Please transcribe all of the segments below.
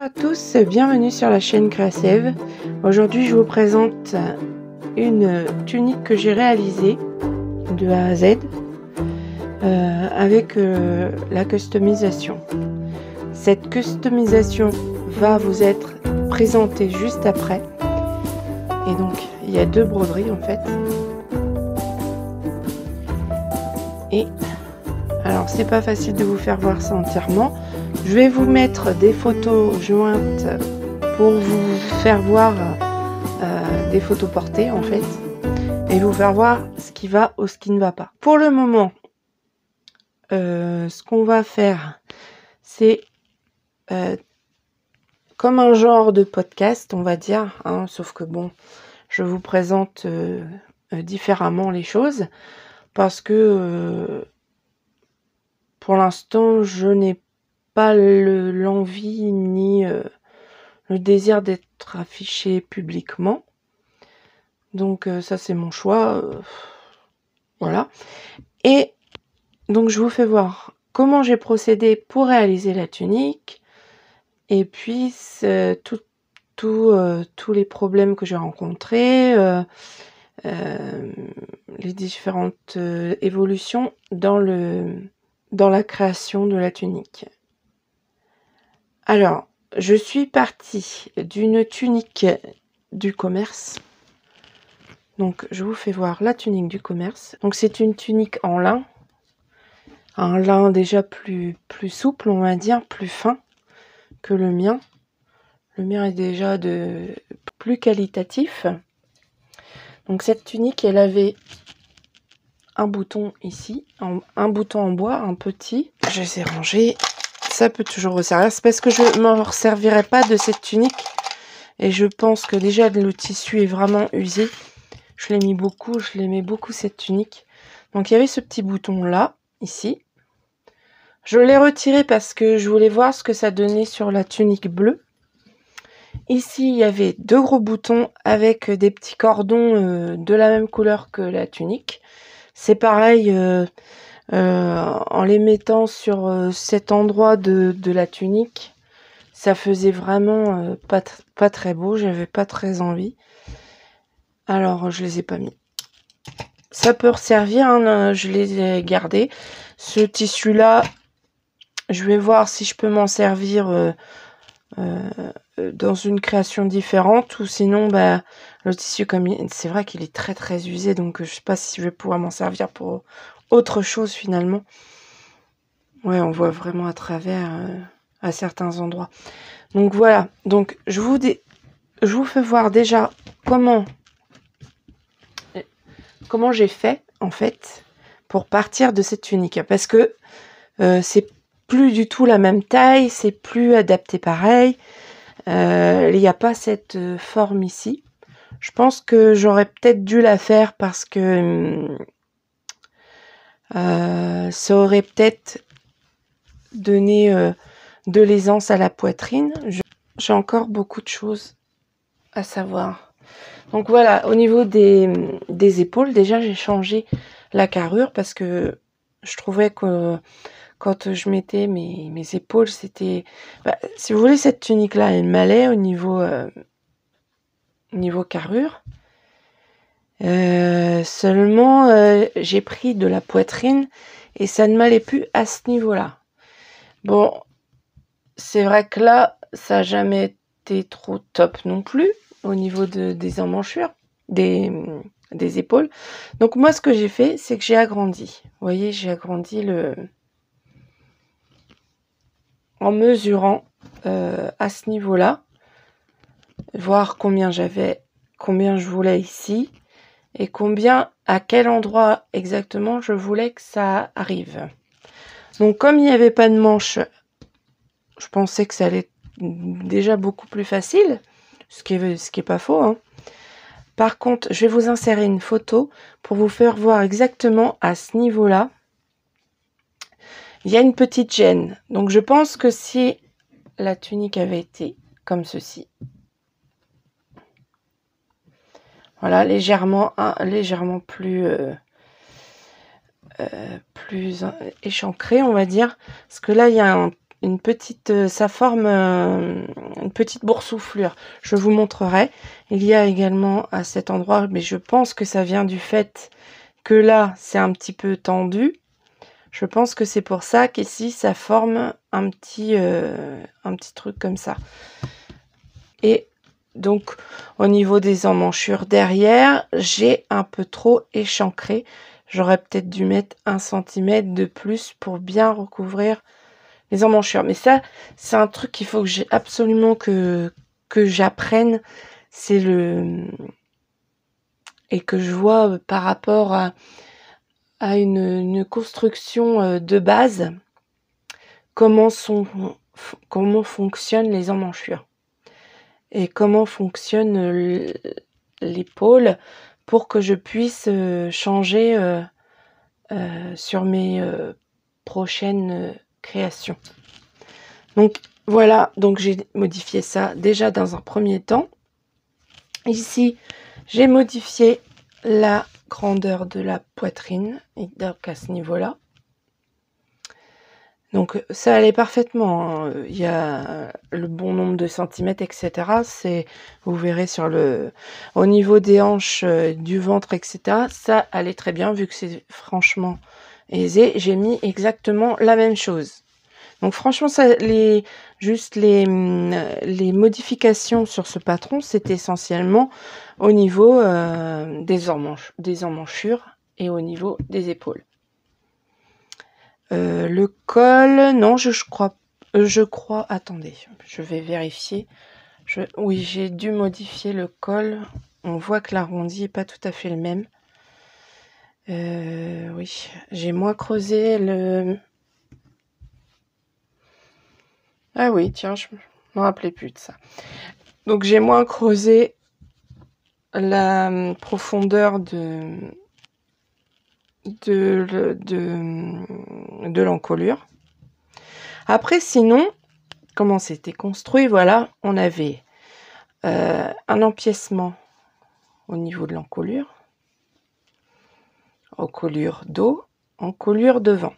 Bonjour à tous, bienvenue sur la chaîne Créasève. Aujourd'hui je vous présente une tunique que j'ai réalisée de A à Z avec la customisation. Cette customisation va vous être présentée juste après. Et donc il y a deux broderies en fait. Et alors c'est pas facile de vous faire voir ça entièrement. Je vais vous mettre des photos jointes pour vous faire voir des photos portées en fait et vous faire voir ce qui va ou ce qui ne va pas. Pour le moment, ce qu'on va faire, c'est comme un genre de podcast, on va dire, hein, sauf que bon, je vous présente différemment les choses parce que pour l'instant, je n'ai pas l'envie ni le désir d'être affiché publiquement. Donc ça c'est mon choix. Voilà. Et donc je vous fais voir comment j'ai procédé pour réaliser la tunique. Et puis tous les problèmes que j'ai rencontrés, les différentes évolutions dans la création de la tunique. Alors, je suis partie d'une tunique du commerce. Donc, je vous fais voir la tunique du commerce. Donc, c'est une tunique en lin. Un lin déjà plus souple, on va dire, plus fin que le mien. Le mien est déjà plus qualitatif. Donc, cette tunique, elle avait un bouton ici, un bouton en bois, un petit. Je les ai rangés. Ça peut toujours resservir. C'est parce que je ne m'en servirai pas de cette tunique. Et je pense que déjà le tissu est vraiment usé. Je l'aimais beaucoup cette tunique. Donc il y avait ce petit bouton là, ici. Je l'ai retiré parce que je voulais voir ce que ça donnait sur la tunique bleue. Ici il y avait deux gros boutons avec des petits cordons de la même couleur que la tunique. C'est pareil, en les mettant sur cet endroit de la tunique, ça faisait vraiment pas très beau, j'avais pas très envie. Alors je les ai pas mis. Ça peut servir, hein, je les ai gardés. Ce tissu là, je vais voir si je peux m'en servir dans une création différente, ou sinon bah le tissu, comme c'est vrai qu'il est très usé, donc je sais pas si je vais pouvoir m'en servir pour autre chose finalement. Ouais, on voit vraiment à travers à certains endroits. Donc voilà, donc je vous fais voir déjà comment j'ai fait en fait pour partir de cette tunique, parce que c'est plus du tout la même taille, c'est plus adapté pareil. Il n'y a pas cette forme ici. Je pense que j'aurais peut-être dû la faire parce que ça aurait peut-être donné de l'aisance à la poitrine. J'ai encore beaucoup de choses à savoir. Donc voilà, au niveau des épaules, déjà j'ai changé la carrure parce que je trouvais que quand je mettais mes épaules, c'était... Bah, si vous voulez, cette tunique-là, elle m'allait au niveau carrure. Seulement, j'ai pris de la poitrine et ça ne m'allait plus à ce niveau-là. Bon, c'est vrai que là, ça n'a jamais été trop top non plus au niveau des emmanchures, des épaules. Donc moi, ce que j'ai fait, c'est que j'ai agrandi. Vous voyez, j'ai agrandi en mesurant à ce niveau-là, voir combien je voulais ici, et à quel endroit exactement je voulais que ça arrive. Donc comme il n'y avait pas de manche, je pensais que ça allait être déjà beaucoup plus facile, ce qui est pas faux, hein. Par contre, je vais vous insérer une photo pour vous faire voir exactement à ce niveau-là. Il y a une petite gêne. Donc je pense que si la tunique avait été comme ceci, voilà, légèrement plus échancré, on va dire, parce que là il y a une petite, ça forme petite boursouflure. Je vous montrerai. Il y a également à cet endroit, mais je pense que ça vient du fait que là, c'est un petit peu tendu. Je pense que c'est pour ça qu'ici, ça forme un petit truc comme ça. Et donc, au niveau des emmanchures derrière, j'ai un peu trop échancré. J'aurais peut-être dû mettre 1 cm de plus pour bien recouvrir les emmanchures. Mais ça, c'est un truc qu'il faut que j'ai absolument que j'apprenne. C'est et que je vois par rapport à une construction de base, comment fonctionnent les emmanchures et comment fonctionne l'épaule pour que je puisse changer sur mes prochaines créations. Donc voilà, donc j'ai modifié ça déjà dans un premier temps. Ici, j'ai modifié la grandeur de la poitrine, et donc à ce niveau-là. Donc ça allait parfaitement, hein. Il y a le bon nombre de centimètres, etc. Vous verrez au niveau des hanches, du ventre, etc. Ça allait très bien, vu que c'est franchement aisé. J'ai mis exactement la même chose. Donc franchement, les modifications sur ce patron, c'est essentiellement au niveau des emmanchures et au niveau des épaules. Le col, non, je crois, attendez, je vais vérifier. Oui, j'ai dû modifier le col. On voit que l'arrondi n'est pas tout à fait le même. Oui, j'ai moins creusé le... Ah oui, tiens, je me rappelais plus de ça. Donc j'ai moins creusé la profondeur de l'encolure. Après, sinon, comment c'était construit, voilà, on avait un empiècement au niveau de l'encolure, encolure dos, encolure devant.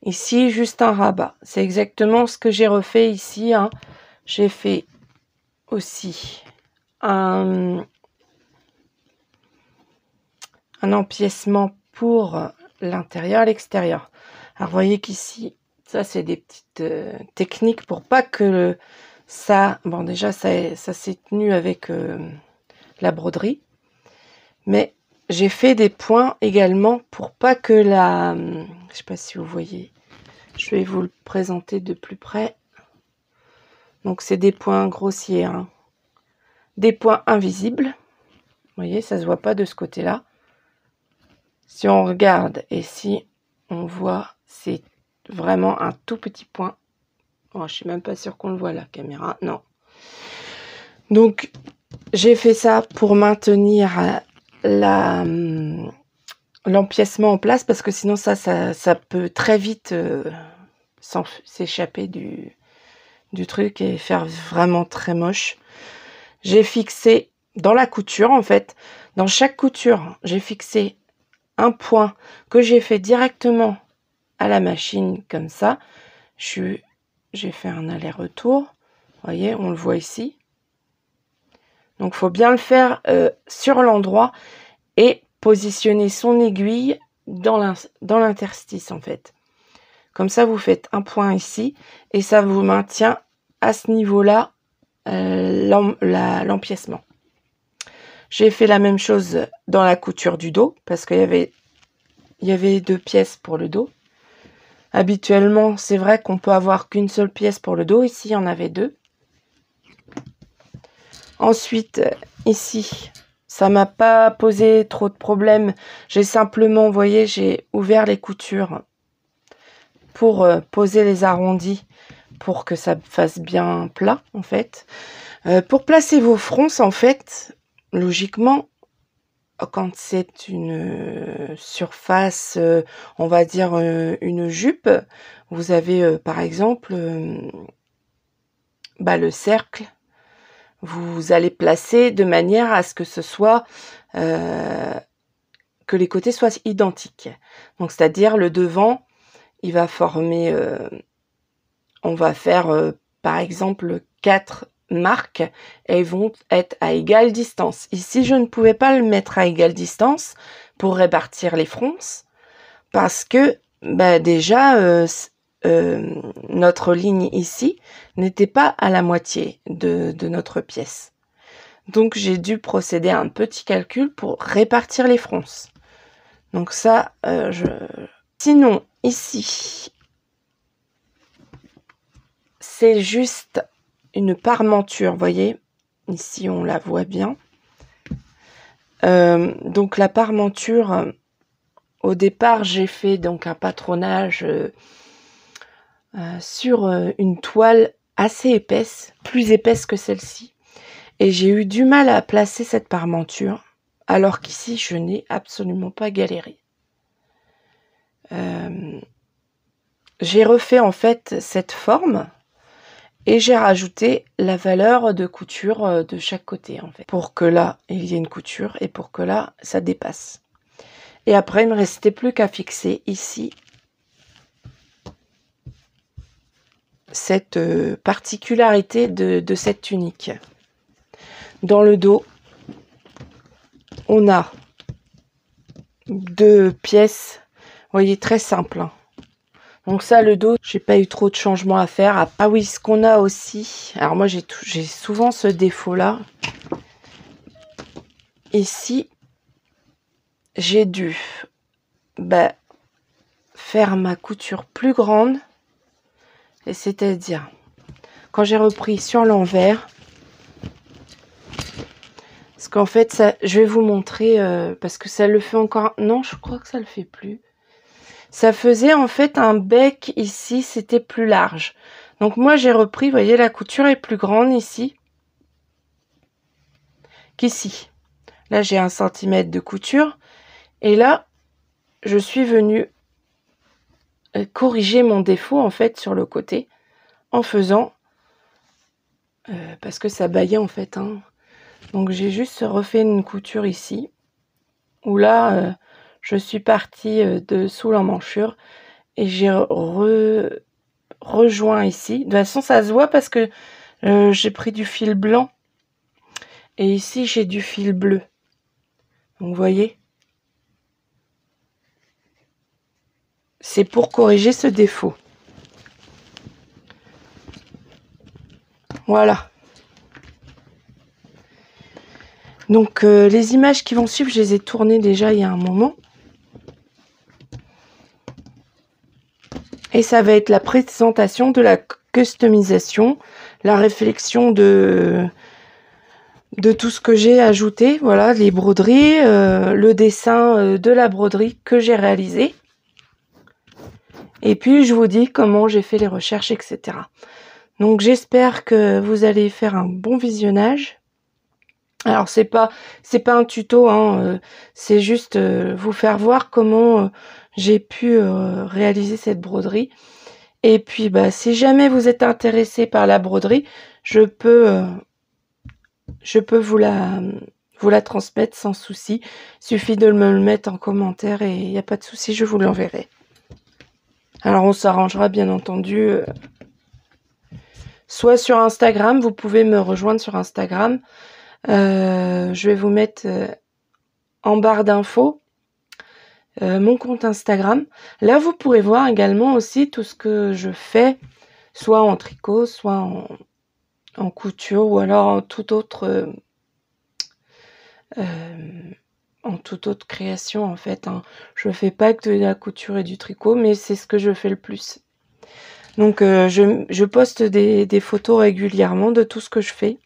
Ici, juste un rabat. C'est exactement ce que j'ai refait ici, hein. J'ai fait aussi un empiècement pour l'intérieur et l'extérieur. Alors, vous voyez qu'ici, ça, c'est des petites techniques pour pas que ça... Bon, déjà, ça s'est tenu avec la broderie. Mais j'ai fait des points également pour pas que je sais pas si vous voyez. Je vais vous le présenter de plus près. Donc, c'est des points grossiers, hein. Des points invisibles. Vous voyez, ça se voit pas de ce côté-là. Si on regarde et si on voit, c'est vraiment un tout petit point. Oh, je suis même pas sûre qu'on le voit, la caméra. Non. Donc, j'ai fait ça pour maintenir l'empiècement en place, parce que sinon, ça peut très vite s'échapper du truc et faire vraiment très moche. J'ai fixé dans la couture, en fait, dans chaque couture, j'ai fixé un point que j'ai fait directement à la machine, comme ça. J'ai fait un aller-retour. Vous voyez, on le voit ici. Donc, il faut bien le faire sur l'endroit et positionner son aiguille dans l'interstice, en fait. Comme ça, vous faites un point ici et ça vous maintient à ce niveau-là l'empiècement. J'ai fait la même chose dans la couture du dos, parce qu'il y avait 2 pièces pour le dos. Habituellement, c'est vrai qu'on peut avoir qu'une seule pièce pour le dos. Ici, il y en avait 2. Ensuite, ici, ça m'a pas posé trop de problèmes. J'ai simplement, vous voyez, j'ai ouvert les coutures pour poser les arrondis, pour que ça fasse bien plat, en fait. Pour placer vos fronces, en fait, logiquement, quand c'est une surface, on va dire une jupe, vous avez par exemple le cercle. Vous allez placer de manière à ce que ce soit que les côtés soient identiques. Donc c'est-à-dire le devant, il va former, on va faire par exemple 4 marques, elles vont être à égale distance. Ici, je ne pouvais pas le mettre à égale distance pour répartir les fronces parce que déjà notre ligne ici n'était pas à la moitié de notre pièce. Donc j'ai dû procéder à un petit calcul pour répartir les fronces. Donc ça, Sinon, ici, c'est juste une parmenture, vous voyez. Ici, on la voit bien. Donc la parmenture, au départ, j'ai fait donc un patronage sur une toile assez épaisse, plus épaisse que celle-ci. Et j'ai eu du mal à placer cette parmenture, alors qu'ici, je n'ai absolument pas galéré. J'ai refait en fait cette forme et j'ai rajouté la valeur de couture de chaque côté en fait, pour que là, il y ait une couture et pour que là, ça dépasse. Et après, il ne me restait plus qu'à fixer ici cette particularité de cette tunique. Dans le dos, on a 2 pièces, vous voyez, très simples. Hein. Donc ça, le dos, j'ai pas eu trop de changements à faire. Ah oui, ce qu'on a aussi, alors moi j'ai souvent ce défaut-là. Ici, j'ai dû faire ma couture plus grande. Et c'est-à-dire, quand j'ai repris sur l'envers, parce qu'en fait, ça, je vais vous montrer, parce que ça le fait encore... Non, je crois que ça le fait plus. Ça faisait en fait un bec ici, c'était plus large. Donc moi, j'ai repris, vous voyez, la couture est plus grande ici qu'ici. Là, j'ai 1 cm de couture. Et là, je suis venue corriger mon défaut, en fait, sur le côté, en faisant... parce que ça baillait, en fait. Hein. Donc, j'ai juste refait une couture ici, où là, je suis partie de sous l'emmanchure, et j'ai rejoint ici. De toute façon, ça se voit parce que j'ai pris du fil blanc, et ici, j'ai du fil bleu. Donc, vous voyez, c'est pour corriger ce défaut. Voilà. Donc, les images qui vont suivre, je les ai tournées déjà il y a un moment. Et ça va être la présentation de la customisation, la réflexion de tout ce que j'ai ajouté. Voilà, les broderies, le dessin de la broderie que j'ai réalisé. Et puis, je vous dis comment j'ai fait les recherches, etc. Donc, j'espère que vous allez faire un bon visionnage. Alors, c'est pas un tuto, hein, c'est juste vous faire voir comment j'ai pu réaliser cette broderie. Et puis, si jamais vous êtes intéressé par la broderie, je peux vous la transmettre sans souci. Il suffit de me le mettre en commentaire et il n'y a pas de souci, je vous l'enverrai. Alors, on s'arrangera bien entendu. Soit sur Instagram, vous pouvez me rejoindre sur Instagram. Je vais vous mettre en barre d'infos mon compte Instagram. Là, vous pourrez voir également aussi tout ce que je fais, soit en tricot, soit en couture, ou alors en toute autre création en fait. Hein. Je fais pas que de la couture et du tricot, mais c'est ce que je fais le plus. Donc, je poste des photos régulièrement de tout ce que je fais.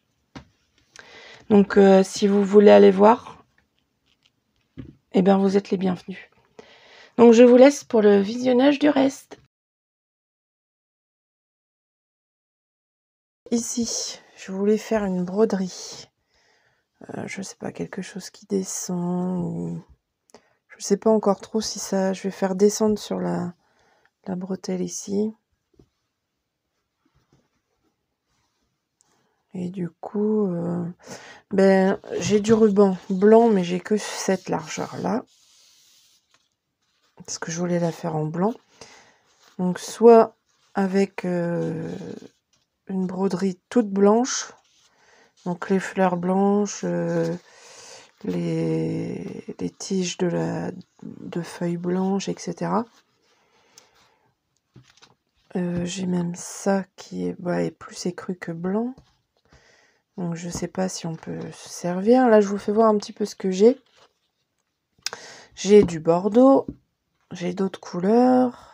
Donc, si vous voulez aller voir, eh bien, vous êtes les bienvenus. Donc, je vous laisse pour le visionnage du reste. Ici, je voulais faire une broderie. Je sais pas, quelque chose qui descend. Ou... je sais pas encore trop si ça... je vais faire descendre sur la bretelle ici. Et du coup, j'ai du ruban blanc, mais j'ai que cette largeur-là. Parce que je voulais la faire en blanc. Donc, soit avec une broderie toute blanche. Donc les fleurs blanches, les tiges de feuilles blanches, etc. J'ai même ça qui est plus écru que blanc. Donc je sais pas si on peut se servir. Là je vous fais voir un petit peu ce que j'ai. J'ai du bordeaux, j'ai d'autres couleurs.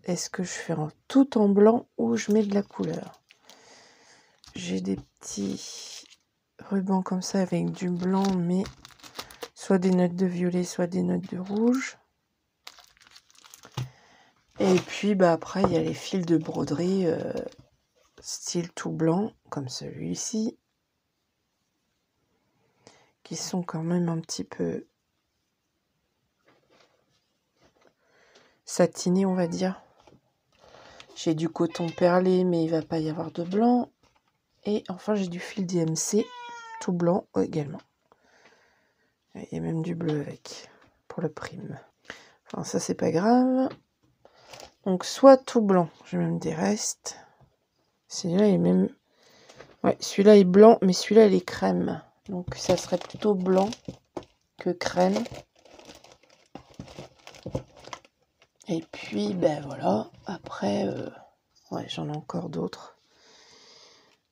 Est-ce que je fais tout en blanc ou je mets de la couleur? J'ai des petits rubans comme ça avec du blanc, mais soit des notes de violet, soit des notes de rouge. Et puis après il y a les fils de broderie style tout blanc, comme celui-ci, qui sont quand même un petit peu satinés, on va dire. J'ai du coton perlé, mais il va pas y avoir de blanc. Et enfin, j'ai du fil DMC, tout blanc également. Il y a même du bleu avec, pour le prime. Enfin, ça, c'est pas grave. Donc, soit tout blanc, j'ai même des restes. Celui-là est même... Ouais, celui-là est blanc, mais celui-là, il est crème. Donc, ça serait plutôt blanc que crème. Et puis, ben voilà. Après, ouais, j'en ai encore d'autres.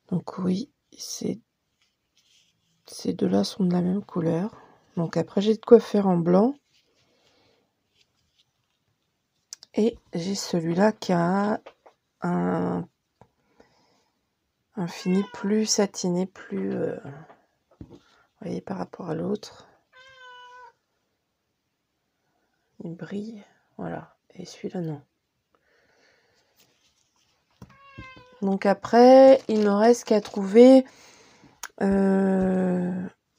Donc, oui, ces deux-là sont de la même couleur. Donc, après, j'ai de quoi faire en blanc. Et j'ai celui-là qui a un fini plus satiné, plus... vous voyez, par rapport à l'autre. Il brille. Voilà. Et celui-là, non. Donc après, il ne reste qu'à trouver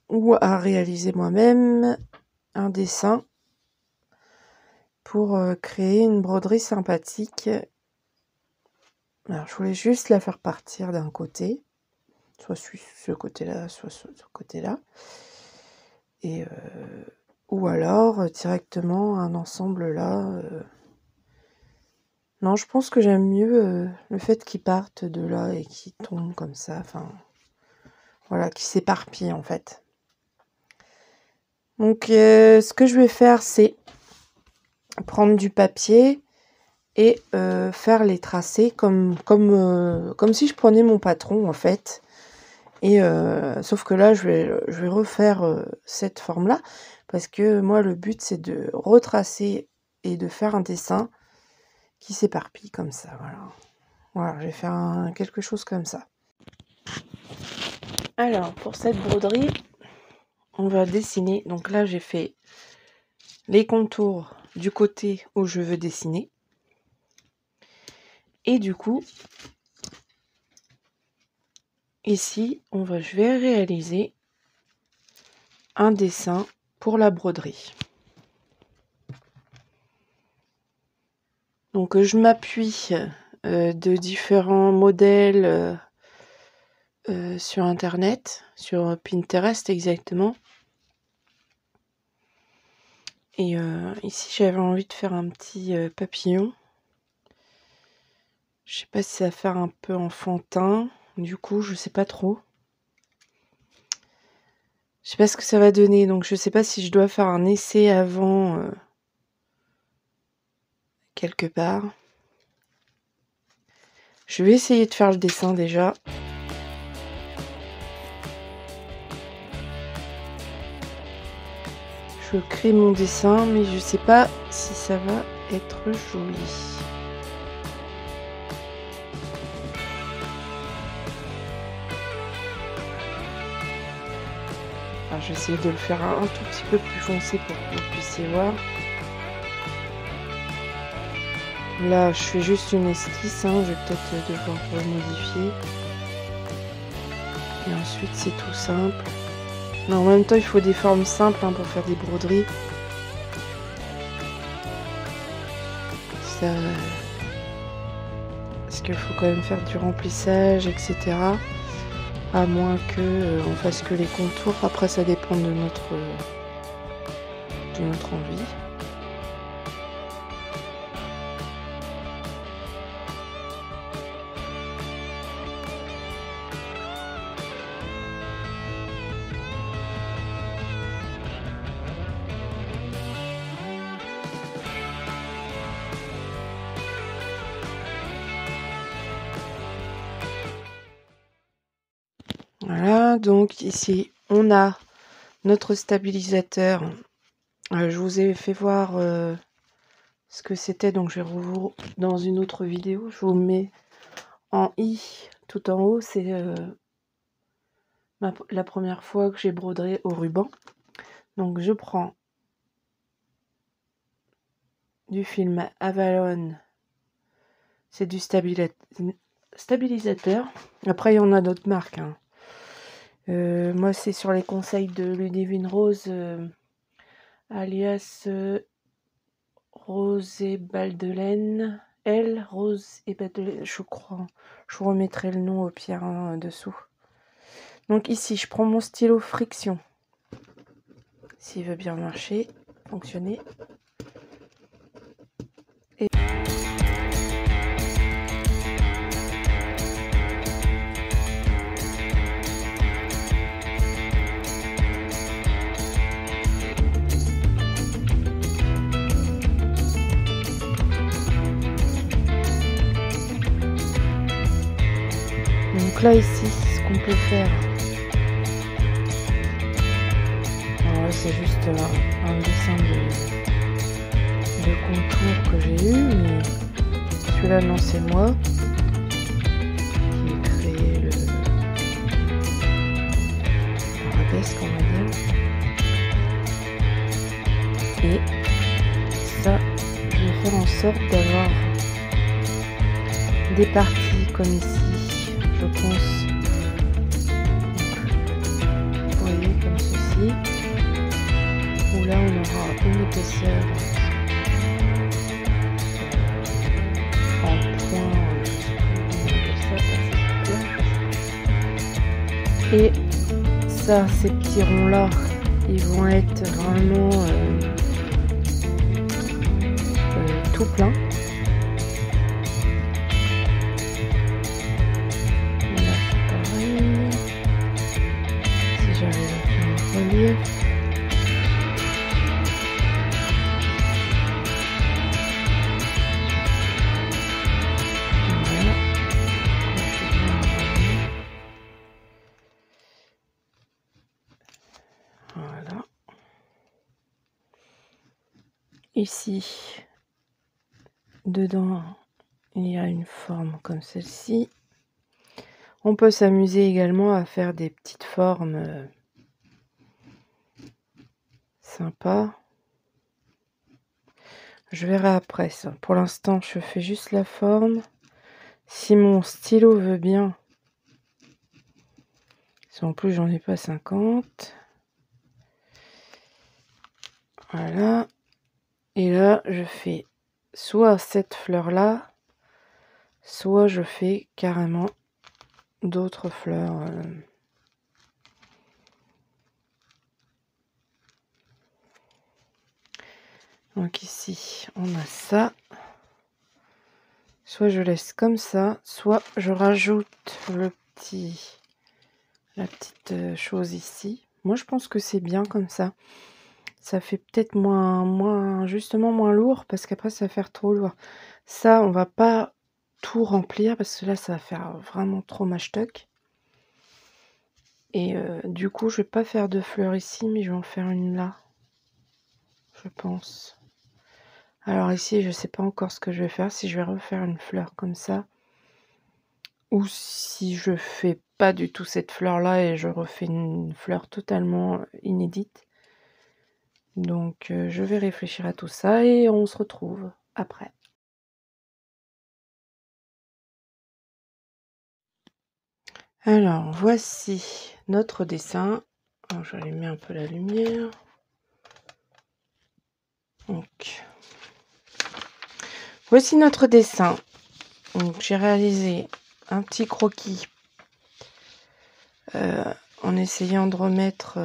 ou à réaliser moi-même un dessin pour créer une broderie sympathique. Alors, je voulais juste la faire partir d'un côté, soit sur ce côté-là, soit sur ce côté-là, et ou alors directement un ensemble là. Non, je pense que j'aime mieux le fait qu'ils partent de là et qu'ils tombent comme ça, enfin voilà, qu'ils s'éparpillent en fait. Donc ce que je vais faire, c'est prendre du papier et faire les tracés comme si je prenais mon patron en fait. Et sauf que là je vais refaire cette forme là parce que moi le but c'est de retracer et de faire un dessin qui s'éparpille comme ça. Voilà, je vais faire quelque chose comme ça. Alors pour cette broderie, on va dessiner. Donc là j'ai fait les contours du côté où je veux dessiner. Et du coup, ici, je vais réaliser un dessin pour la broderie. Donc je m'appuie de différents modèles sur internet, sur Pinterest exactement. Et ici j'avais envie de faire un petit papillon. Je sais pas si ça va faire un peu enfantin, du coup je sais pas trop. Je sais pas ce que ça va donner, donc je sais pas si je dois faire un essai avant quelque part. Je vais essayer de faire le dessin déjà. Je crée mon dessin, mais je sais pas si ça va être joli. Alors, je vais essayer de le faire un tout petit peu plus foncé pour que vous puissiez voir. Là, je fais juste une esquisse, hein. Je vais peut-être devoir modifier. Et ensuite, c'est tout simple. Mais en même temps, il faut des formes simples hein, pour faire des broderies. Ça... Parce qu'il faut quand même faire du remplissage, etc. À moins que on fasse que les contours. Après, ça dépend de notre envie. Voilà, donc ici on a notre stabilisateur. Je vous ai fait voir ce que c'était, donc je vais vous dans une autre vidéo. Je vous mets en i tout en haut. C'est la première fois que j'ai broderai au ruban. Donc je prends du film Avalon, c'est du stabilisateur. Après il y en a d'autres marques, hein. Moi c'est sur les conseils de Ludivine Rose, alias Rose et Baldelaine. Elle, Rose et Baldelaine, je crois. Je vous remettrai le nom au pire, hein, dessous. Donc ici je prends mon stylo friction, s'il veut bien marcher, fonctionner. Et donc là ici, ce qu'on peut faire, alors c'est juste un dessin de contour que j'ai eu, mais celui-là non, c'est moi qui ai créé le arabesque, on va dire. Et ça, je vais faire en sorte d'avoir des parties comme ici, je pense. Donc, vous voyez, comme ceci, où là on aura une épaisseur en point, et ça, ces petits ronds là, ils vont être vraiment tout plein. Là c'est pareil. Si j'arrive à faire un relief. Voilà. Ici, dedans, il y a une forme comme celle-ci. On peut s'amuser également à faire des petites formes sympas. Je verrai après ça. Pour l'instant, je fais juste la forme. Si mon stylo veut bien, si en plus j'en ai pas 50. Voilà. Et là, je fais soit cette fleur-là, soit je fais carrément d'autres fleurs. Donc ici, on a ça. Soit je laisse comme ça, soit je rajoute la petite chose ici. Moi, je pense que c'est bien comme ça. Ça fait peut-être justement moins lourd, parce qu'après, ça va faire trop lourd. Ça, on va pas tout remplir, parce que là, ça va faire vraiment trop mâche-toc. Et du coup, je vais pas faire de fleurs ici, mais je vais en faire une là. Je pense. Alors ici, je sais pas encore ce que je vais faire, si je vais refaire une fleur comme ça, ou si je fais pas du tout cette fleur-là et je refais une fleur totalement inédite. Donc, je vais réfléchir à tout ça et on se retrouve après. Alors, voici notre dessin. Alors, je vais allumer un peu la lumière. Donc, voici notre dessin. Donc, j'ai réalisé un petit croquis en essayant de remettre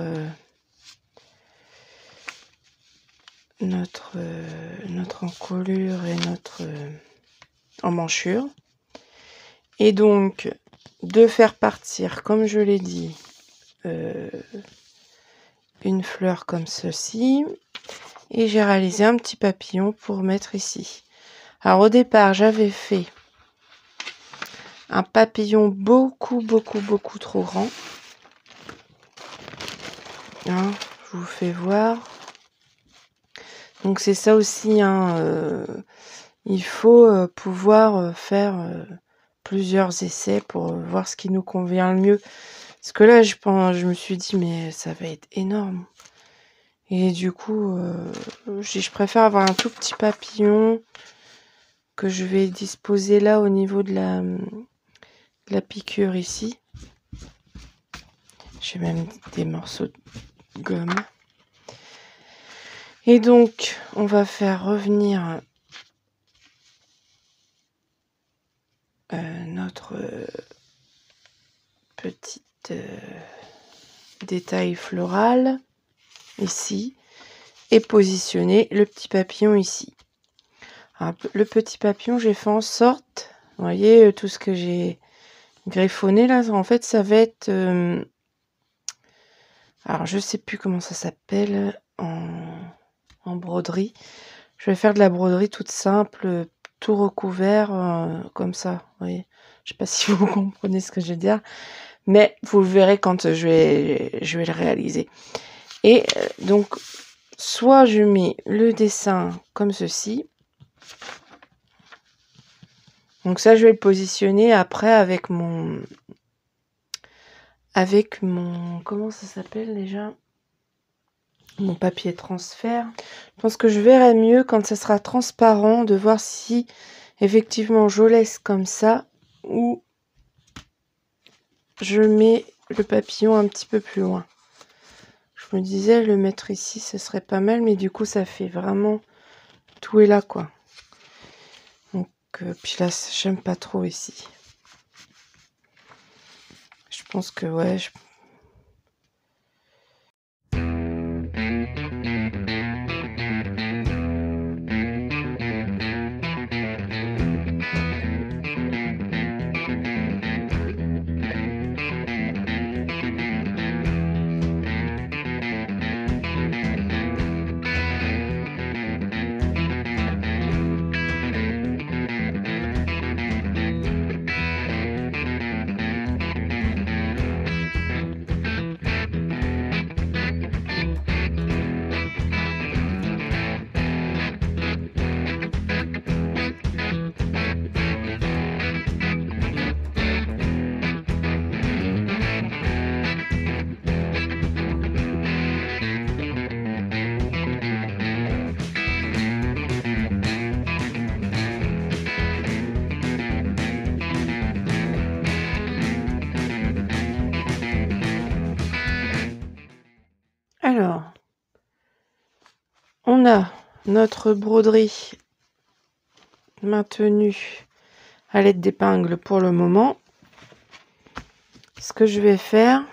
notre encolure et notre emmanchure. Et donc, de faire partir, comme je l'ai dit, une fleur comme ceci. Et j'ai réalisé un petit papillon pour mettre ici. Alors au départ, j'avais fait un papillon beaucoup trop grand. Hein, je vous fais voir. Donc c'est ça aussi, hein, il faut pouvoir faire plusieurs essais pour voir ce qui nous convient le mieux. Parce que là, je me suis dit, mais ça va être énorme. Et du coup, je préfère avoir un tout petit papillon que je vais disposer là au niveau de la piqûre ici. J'ai même des morceaux de gomme. Et donc, on va faire revenir notre petite détail floral ici et positionner le petit papillon ici. Alors, le petit papillon, j'ai fait en sorte, vous voyez, tout ce que j'ai griffonné là, en fait, ça va être... alors, je sais plus comment ça s'appelle en broderie. Je vais faire de la broderie toute simple, tout recouvert, comme ça, vous voyez. Je sais pas si vous comprenez ce que je veux dire, mais vous le verrez quand je vais le réaliser. Et donc, soit je mets le dessin comme ceci. Donc ça, je vais le positionner après avec mon... comment ça s'appelle déjà? Mon papier transfert. Je pense que je verrai mieux quand ça sera transparent de voir si effectivement je laisse comme ça ou je mets le papillon un petit peu plus loin. Je me disais le mettre ici, ce serait pas mal, mais du coup ça fait vraiment tout est là quoi. Donc puis là, j'aime pas trop ici. Je pense que ouais, alors, on a notre broderie maintenue à l'aide d'épingles pour le moment. Ce que je vais faire,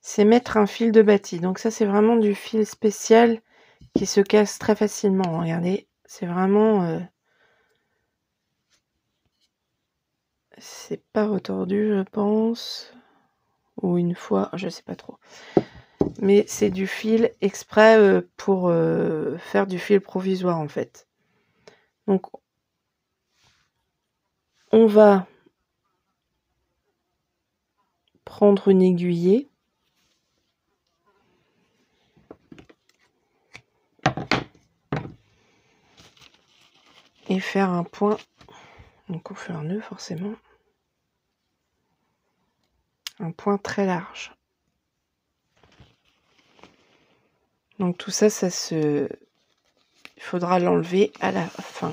c'est mettre un fil de bâti. Donc ça, c'est vraiment du fil spécial qui se casse très facilement. Regardez, c'est vraiment... c'est pas retordu, je pense. Ou une fois, je sais pas trop. Mais c'est du fil exprès pour faire du fil provisoire en fait. Donc on va prendre une aiguillée et faire un point. Donc on fait un nœud forcément. Un point très large. Donc tout ça, il faudra l'enlever à la fin.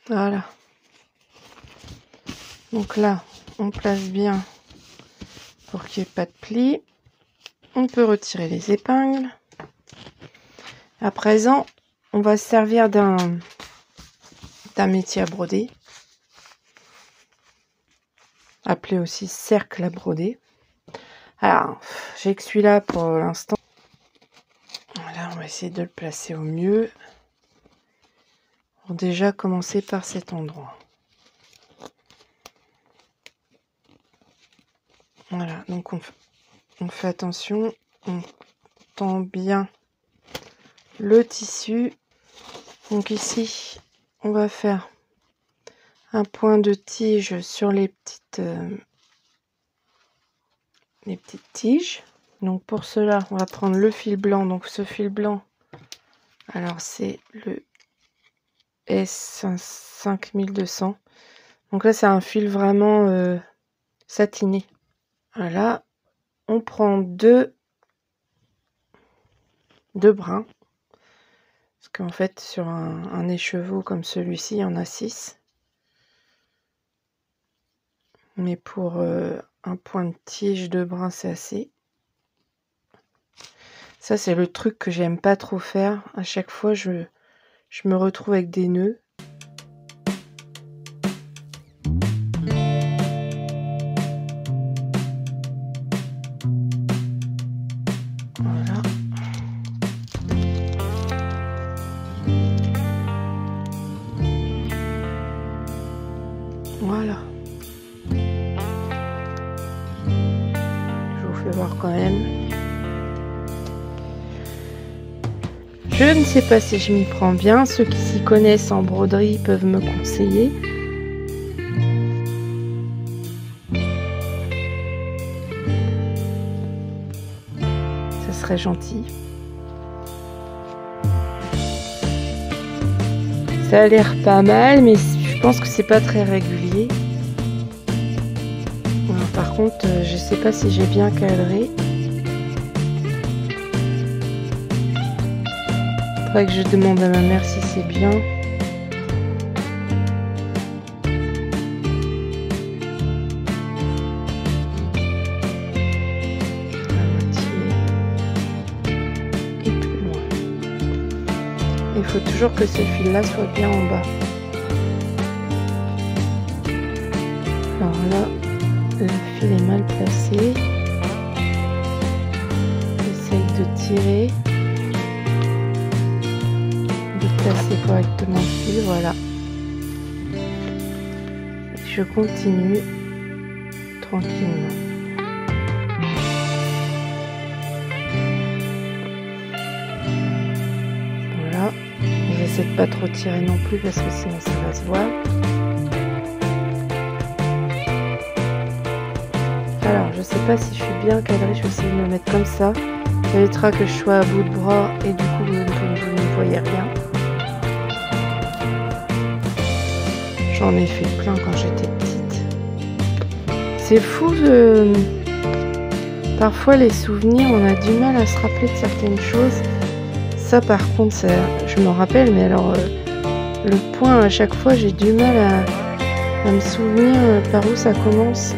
Voilà. Donc là, on place bien pour qu'il n'y ait pas de plis. On peut retirer les épingles. À présent, on va se servir d'un métier à broder, appelé aussi cercle à broder. Alors, j'ai que celui-là pour l'instant. Voilà, on va essayer de le placer au mieux. On va déjà commencer par cet endroit. Voilà, donc on fait attention, on tend bien le tissu. Donc ici, on va faire un point de tige sur les petites tiges. Donc pour cela, on va prendre le fil blanc. Donc ce fil blanc, alors c'est le S5200. Donc là, c'est un fil vraiment satiné. Voilà, on prend deux brins. Parce qu'en fait, sur un écheveau comme celui-ci, il y en a 6. Mais pour un point de tige de brin, c'est assez. Ça, c'est le truc que j'aime pas trop faire. À chaque fois, je me retrouve avec des nœuds. Voilà. Voilà. Je vous fais voir quand même. Je ne sais pas si je m'y prends bien. Ceux qui s'y connaissent en broderie peuvent me conseiller. Ça serait gentil. Ça a l'air pas mal, mais je pense que c'est pas très régulier. Alors, par contre, je sais pas si j'ai bien cadré. Faudrait que je demande à ma mère si c'est bien. Et plus loin. Il faut toujours que ce fil-là soit bien en bas. Alors là, le fil est mal placé. J'essaye de tirer. Placer correctement le fil, voilà. Et je continue tranquillement. Voilà. J'essaie de pas trop tirer non plus parce que sinon ça va se voir. Alors, je sais pas si je suis bien cadrée, je vais essayer de me mettre comme ça. Ça évitera que je sois à bout de bras et du coup vous ne voyez rien. J'en ai fait plein quand j'étais petite. C'est fou parfois les souvenirs, on a du mal à se rappeler de certaines choses. Ça par contre, ça, je me rappelle, mais alors le point à chaque fois, j'ai du mal à me souvenir par où ça commence.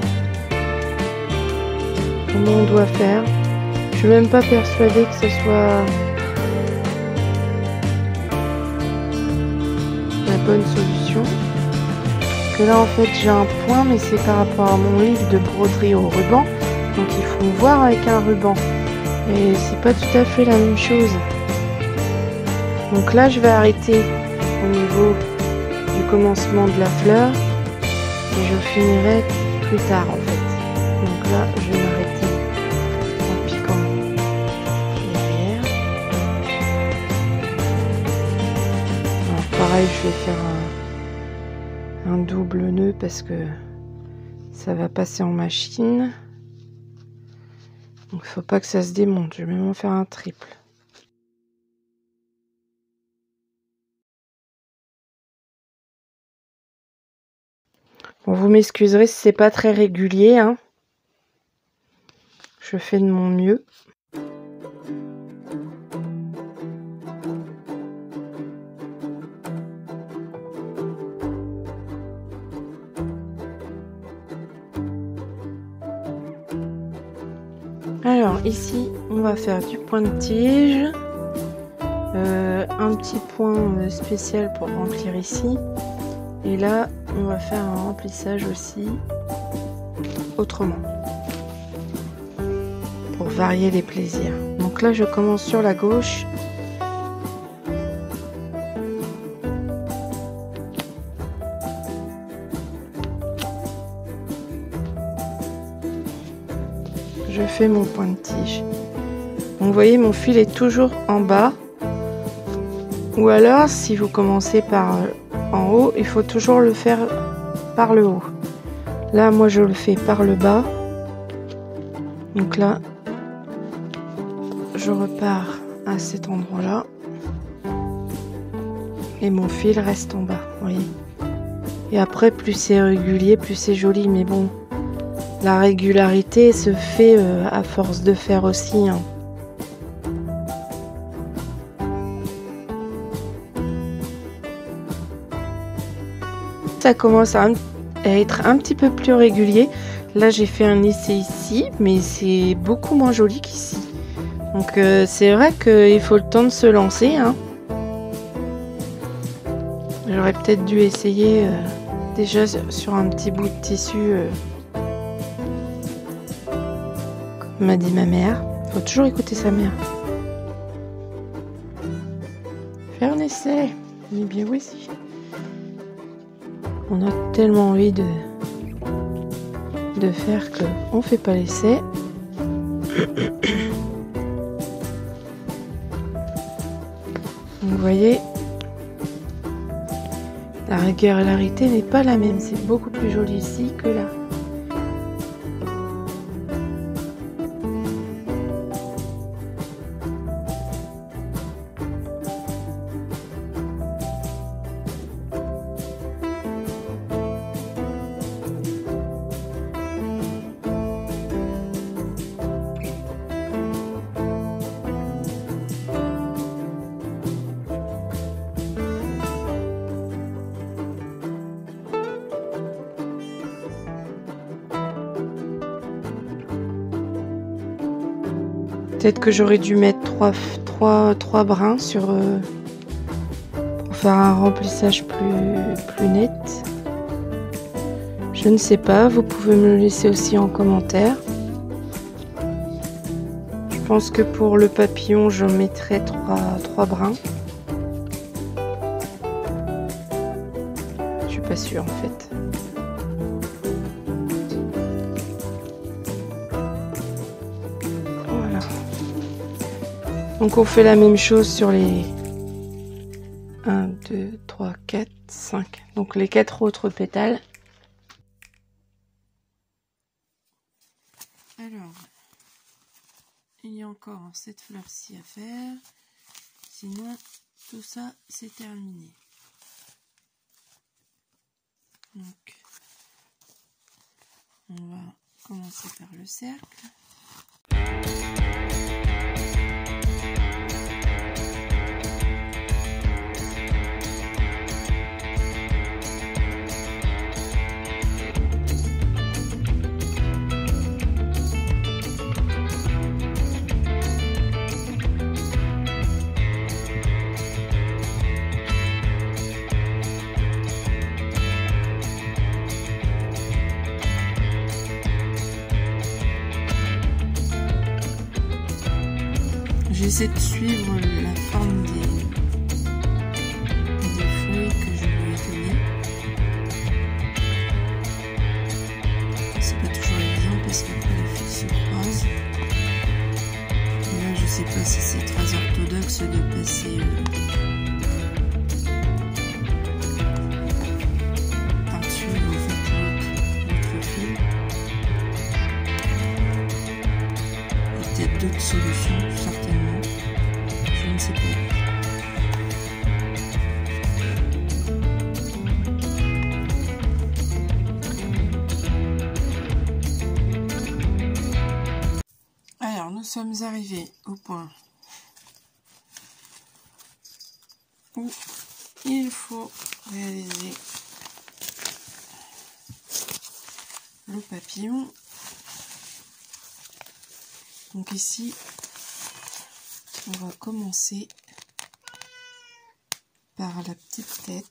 Comment on doit faire. Je suis même pas persuadée que ce soit la bonne solution. Là en fait j'ai un point, mais c'est par rapport à mon livre de broderie au ruban, donc il faut me voir avec un ruban et c'est pas tout à fait la même chose. Donc là je vais arrêter au niveau du commencement de la fleur et je finirai plus tard en fait. Donc là je vais m'arrêter en piquant derrière. Alors pareil, je vais faire un double nœud parce que ça va passer en machine. Donc il faut pas que ça se démonte. Je vais même en faire un triple. Bon, vous m'excuserez si c'est pas très régulier, hein. Je fais de mon mieux. Alors ici on va faire du point de tige, un petit point spécial pour remplir ici, et là on va faire un remplissage aussi autrement pour varier les plaisirs. Donc là je commence sur la gauche. je fais mon point de tige. Donc vous voyez, mon fil est toujours en bas. Ou alors, si vous commencez par en haut, il faut toujours le faire par le haut. Là, moi, je le fais par le bas. Donc là, je repars à cet endroit-là. Et mon fil reste en bas, vous voyez. Et après, plus c'est régulier, plus c'est joli. Mais bon, la régularité se fait à force de faire aussi. Hein. Ça commence à être un petit peu plus régulier. Là, j'ai fait un essai ici, mais c'est beaucoup moins joli qu'ici. Donc, c'est vrai qu'il faut le temps de se lancer. Hein. J'aurais peut-être dû essayer déjà sur un petit bout de tissu, comme m'a dit ma mère. Il faut toujours écouter sa mère. Faire un essai. Mais bien oui. On a tellement envie de faire que on fait pas l'essai. Vous voyez, la régularité n'est pas la même. C'est beaucoup plus joli ici que là. Peut-être que j'aurais dû mettre trois brins sur pour faire un remplissage plus net. Je ne sais pas, vous pouvez me le laisser aussi en commentaire. Je pense que pour le papillon, je mettrai trois brins. Je suis pas sûre en fait. Donc on fait la même chose sur les 1, 2, 3, 4, 5. Donc les 4 autres pétales. Alors, il y a encore cette fleur-ci à faire. Sinon, tout ça, c'est terminé. Donc, on va commencer par le cercle. J'essaie de suivre la forme des feuilles que je lui ai données. C'est pas toujours évident parce qu'après les fils se croisent. Et là, je sais pas si c'est très orthodoxe de passer par-dessus en fait l'autre fil. Il y a peut-être d'autres solutions, certainement. Je ne sais pas. Alors, nous sommes arrivés au point où il faut réaliser le papillon. Donc ici, on va commencer par la petite tête.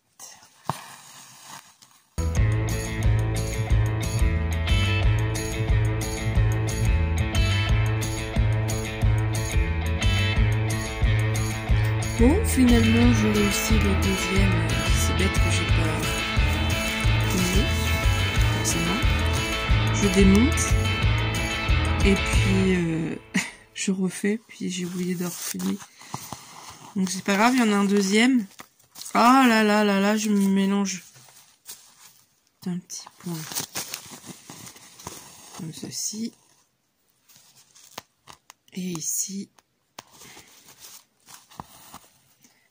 Bon, finalement, je réussis le deuxième. C'est bête que j'ai pas fini, forcément. Je démonte et puis je refais, puis j'ai oublié de refiler. Donc c'est pas grave, il y en a un deuxième. Oh là là là là, je me mélange d'un petit point. Comme ceci. Et ici,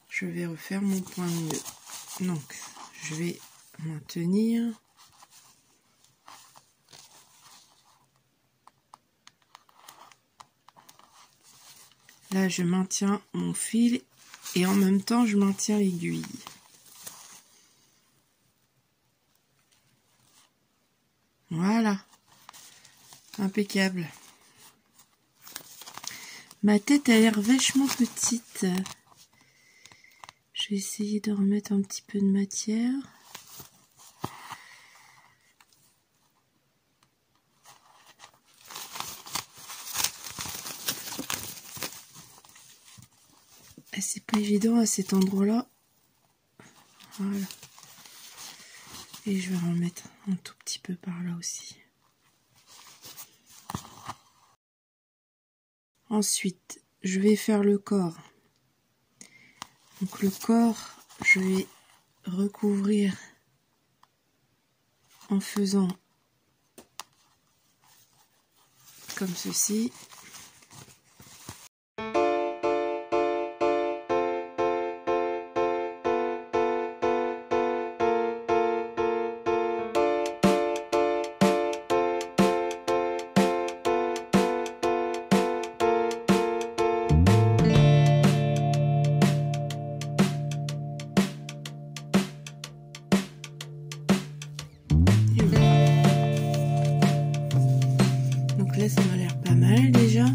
je vais refaire mon point de nœud. Donc, je vais maintenir. Là, je maintiens mon fil et en même temps, je maintiens l'aiguille. Voilà. Impeccable. Ma tête a l'air vachement petite. Je vais essayer de remettre un petit peu de matière. C'est pas évident à cet endroit-là. Voilà. Et je vais en mettre un tout petit peu par là aussi. Ensuite, je vais faire le corps. Donc le corps, je vais recouvrir en faisant comme ceci. Là, ça m'a l'air pas mal déjà.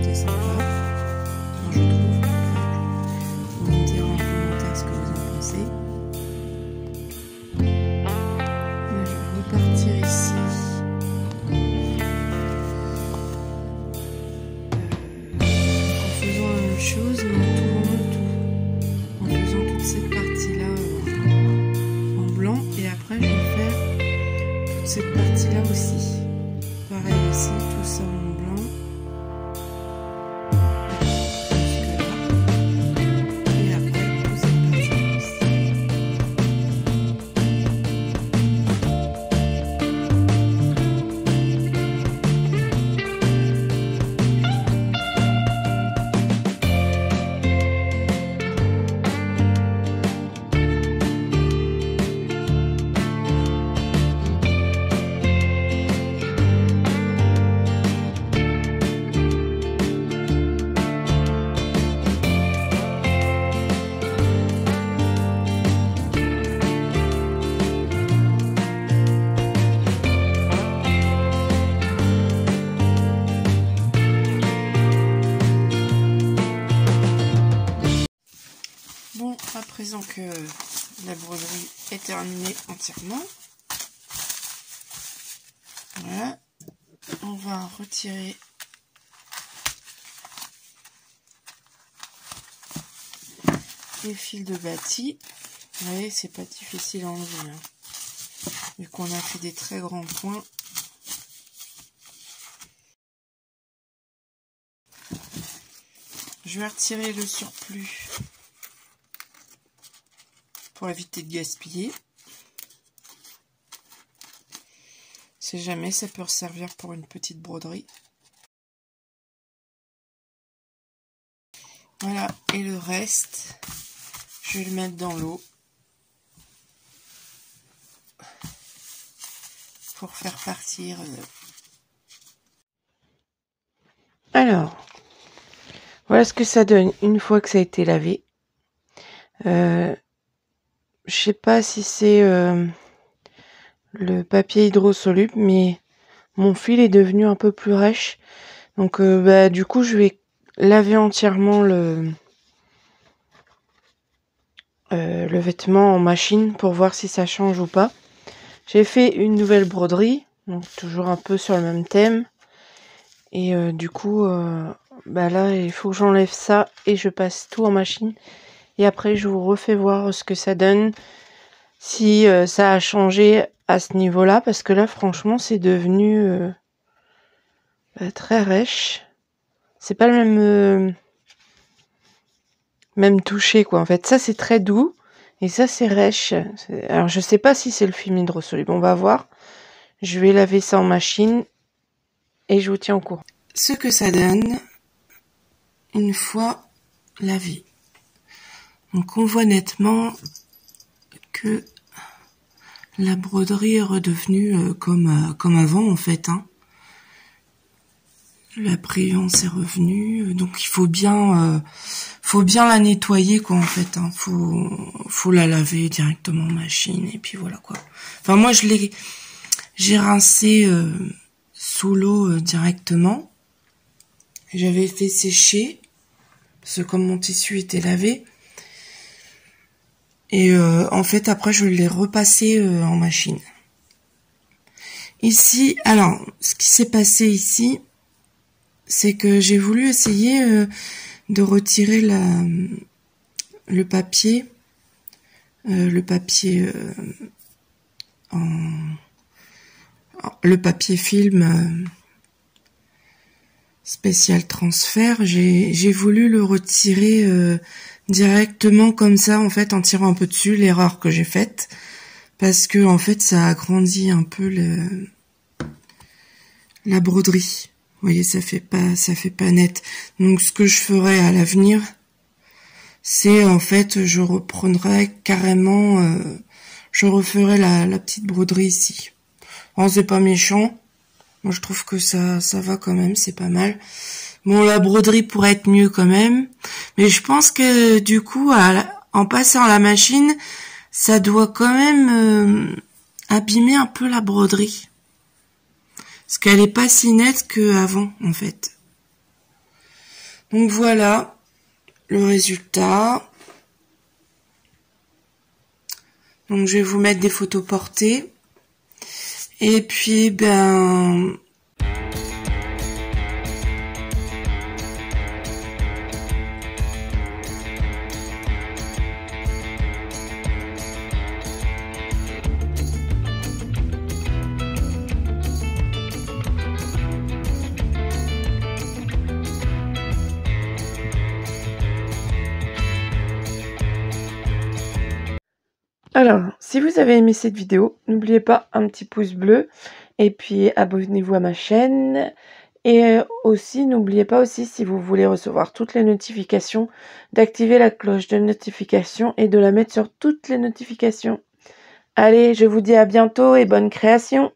C'est sympa. Enfin, je trouve. Vous me direz en commentaire ce que vous en pensez. Là, je vais repartir ici. En faisant la même chose, mais en tournant tout. En faisant toute cette partie-là en blanc. Et après, je vais faire cette partie-là aussi. Pareil ici, tout ça en blanc. Et après, toute cette partie-là aussi. Bon, à présent que la broderie est terminée entièrement, voilà, on va retirer les fils de bâti. Vous voyez, c'est pas difficile à enlever, hein. Vu qu'on a fait des très grands points. Je vais retirer le surplus pour éviter de gaspiller. Si jamais, ça peut servir pour une petite broderie. Voilà, et le reste, je vais le mettre dans l'eau pour faire partir. Alors, voilà ce que ça donne une fois que ça a été lavé. Je sais pas si c'est le papier hydrosoluble, mais mon fil est devenu un peu plus rêche. Donc du coup, je vais laver entièrement le vêtement en machine pour voir si ça change ou pas. J'ai fait une nouvelle broderie, donc toujours un peu sur le même thème. Et du coup, là, il faut que j'enlève ça et je passe tout en machine. Et après, je vous refais voir ce que ça donne, si ça a changé à ce niveau-là, parce que là, franchement, c'est devenu très rêche. C'est pas le même toucher, quoi. En fait, ça, c'est très doux. Et ça, c'est rêche. Alors, je sais pas si c'est le film hydrosoluble. On va voir. Je vais laver ça en machine. Et je vous tiens au courant. Ce que ça donne une fois lavé. Donc, on voit nettement que la broderie est redevenue comme avant, en fait. Hein. La brillance est revenue. Donc, il faut bien la nettoyer, quoi, en fait. Hein. Faut la laver directement en machine. Et puis, voilà, quoi. Enfin, moi, j'ai rincé sous l'eau directement. J'avais fait sécher. Parce que comme mon tissu était lavé. Et en fait, après, je l'ai repassé en machine. Ici, alors, ce qui s'est passé ici, c'est que j'ai voulu essayer de retirer le papier film spécial transfert. J'ai voulu le retirer directement comme ça, en fait, en tirant un peu dessus, l'erreur que j'ai faite, parce que en fait, ça agrandit un peu la broderie. Vous voyez, ça fait pas net. Donc, ce que je ferai à l'avenir, c'est en fait, je reprendrai carrément, je referai la petite broderie ici. Bon, c'est pas méchant. Moi, je trouve que ça va quand même, c'est pas mal. Bon, la broderie pourrait être mieux quand même. Mais je pense que, du coup, en passant à la machine, ça doit quand même abîmer un peu la broderie. Parce qu'elle est pas si nette qu'avant, en fait. Donc voilà le résultat. Donc je vais vous mettre des photos portées. Et puis, ben... Alors, si vous avez aimé cette vidéo, n'oubliez pas un petit pouce bleu et puis abonnez-vous à ma chaîne. Et aussi, n'oubliez pas aussi, si vous voulez recevoir toutes les notifications, d'activer la cloche de notification et de la mettre sur toutes les notifications. Allez, je vous dis à bientôt et bonne création!